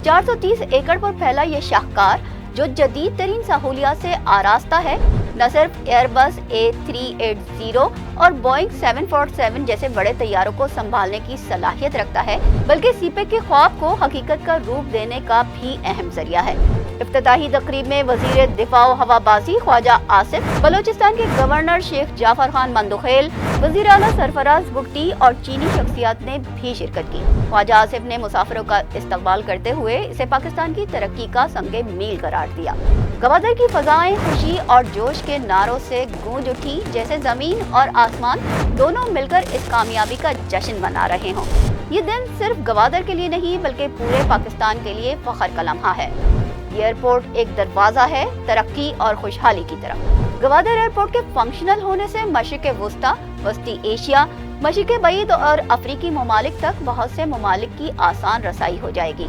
430 एकड़ पर फैला ये शाहकार जो जदीद तरीन सहूलियात से आरास्ता है, न सिर्फ एयरबस A380 और बोइंग 747 जैसे बड़े तैयारों को संभालने की सलाहियत रखता है, बल्कि सीपेक के ख्वाब को हकीकत का रूप देने का भी अहम जरिया है। इफ्तिताही तकरीब में वजीर दिफा व हवाबाजी ख्वाजा आसिफ, बलोचिस्तान के गवर्नर शेख जाफर खान मंदोखेल, वजीर आला सरफराज बुगटी और चीनी शख्सियात ने भी शिरकत की। ख्वाजा आसिफ ने मुसाफिरों का इस्तकबाल करते हुए इसे पाकिस्तान की तरक्की का संगे मील करार दिया। गवादर की फजाएं खुशी और जोश के नारों से गूंज उठी, जैसे जमीन और आसमान दोनों मिलकर इस कामयाबी का जश्न मना रहे हों। ये दिन सिर्फ गवादर के लिए नहीं बल्कि पूरे पाकिस्तान के लिए फख्र का लम्हा है। ये एयरपोर्ट एक दरवाजा है तरक्की और खुशहाली की तरफ। गवादर एयरपोर्ट के फंक्शनल होने से मशरिक वस्ता, वस्ती एशिया, मशरिक बईद और अफ्रीकी ममालिक तक बहुत से ममालिक की आसान रसाई हो जाएगी।